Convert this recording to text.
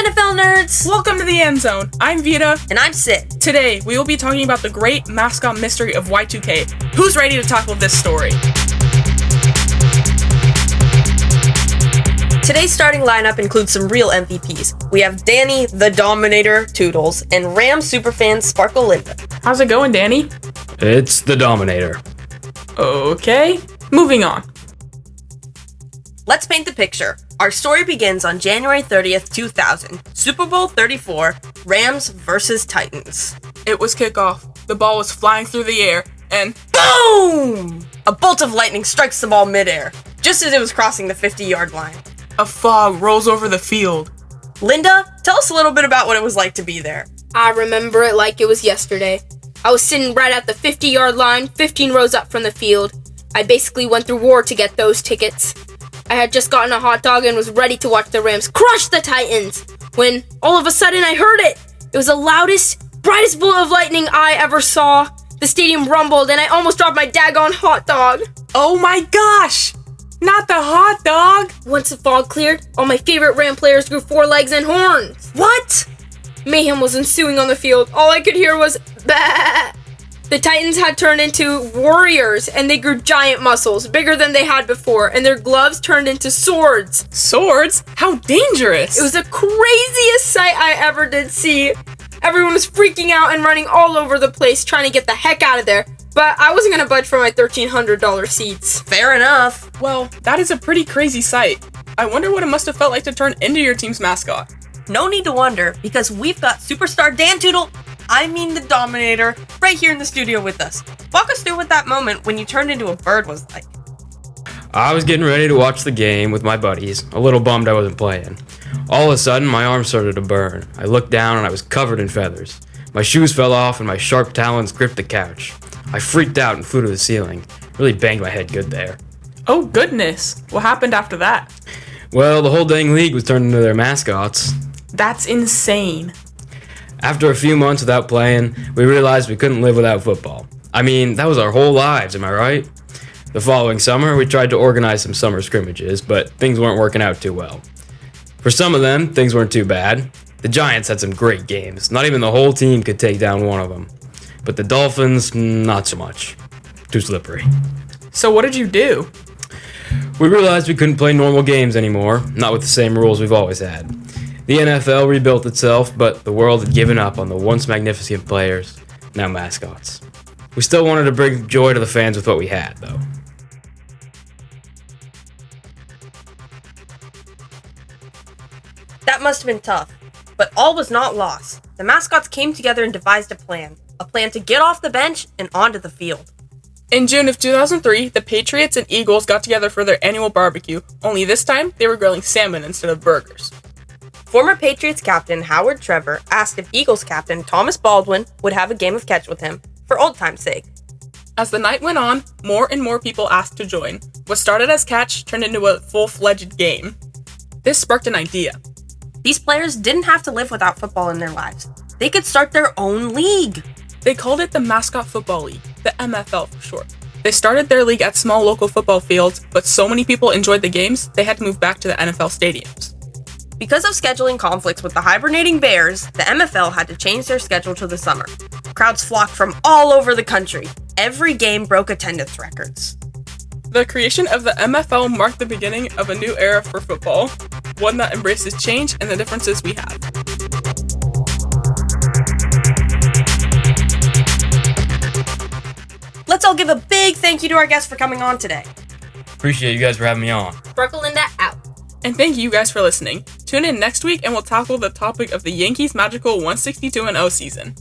NFL nerds? Welcome to the End Zone. I'm Vita. And I'm Sid. Today, we will be talking about the great mascot mystery of Y2K. Who's ready to tackle this story? Today's starting lineup includes some real MVPs. We have Danny, the Dominator, Toodles, and Rams superfan Sparkle Linda. How's it going, Danny? It's the Dominator. Okay, moving on. Let's paint the picture. Our story begins on January 30th, 2000. Super Bowl 34, Rams versus Titans. It was kickoff. The ball was flying through the air, and boom! A bolt of lightning strikes the ball midair, just as it was crossing the 50-yard line. a fog rolls over the field. Linda, tell us a little bit about what it was like to be there. I remember it like it was yesterday. I was sitting right at the 50-yard line, 15 rows up from the field. I basically went through war to get those tickets. I had just gotten a hot dog and was ready to watch the Rams crush the Titans, when all of a sudden I heard it. It was the loudest, brightest bolt of lightning I ever saw. The stadium rumbled and I almost dropped my daggone hot dog. Oh my gosh! Not the hot dog! Once the fog cleared, all my favorite Ram players grew 4 legs and horns. What? Mayhem was ensuing on the field. All I could hear was bah! The Titans had turned into warriors, and they grew giant muscles, bigger than they had before, and their gloves turned into swords. Swords? How dangerous! It was the craziest sight I ever did see. Everyone was freaking out and running all over the place, trying to get the heck out of there. But I wasn't gonna budge for my $1,300 seats. Fair enough. Well, that is a pretty crazy sight. I wonder what it must have felt like to turn into your team's mascot. No need to wonder, because we've got superstar the Dominator, right here in the studio with us. Walk us through what that moment when you turned into a bird was like. I was getting ready to watch the game with my buddies, a little bummed I wasn't playing. All of a sudden, my arm started to burn. I looked down and I was covered in feathers. My shoes fell off and my sharp talons gripped the couch. I freaked out and flew to the ceiling. Really banged my head good there. Oh goodness, what happened after that? Well, the whole dang league was turned into their mascots. That's insane. After a few months without playing, we realized we couldn't live without football. I mean, that was our whole lives, am I right? The following summer, we tried to organize some summer scrimmages, but things weren't working out too well. For some of them, things weren't too bad. The Giants had some great games. Not even the whole team could take down one of them. But the Dolphins, not so much. Too slippery. So what did you do? We realized we couldn't play normal games anymore, not with the same rules we've always had. The NFL rebuilt itself, but the world had given up on the once magnificent players, now mascots. We still wanted to bring joy to the fans with what we had, though. That must have been tough, but all was not lost. The mascots came together and devised a plan to get off the bench and onto the field. In June of 2003, the Patriots and Eagles got together for their annual barbecue, only this time they were grilling salmon instead of burgers. Former Patriots captain Howard Trevor asked if Eagles captain Thomas Baldwin would have a game of catch with him, for old time's sake. As the night went on, more and more people asked to join. What started as catch turned into a full-fledged game. This sparked an idea. These players didn't have to live without football in their lives. They could start their own league. They called it the Mascot Football League, the MFL for short. They started their league at small local football fields, but so many people enjoyed the games, they had to move back to the NFL stadiums. Because of scheduling conflicts with the hibernating Bears, the MFL had to change their schedule to the summer. Crowds flocked from all over the country. Every game broke attendance records. The creation of the MFL marked the beginning of a new era for football, one that embraces change and the differences we have. Let's all give a big thank you to our guests for coming on today. Appreciate you guys for having me on. Sparkle Linda out. And thank you guys for listening. Tune in next week and we'll tackle the topic of the Yankees' magical 162-0 season.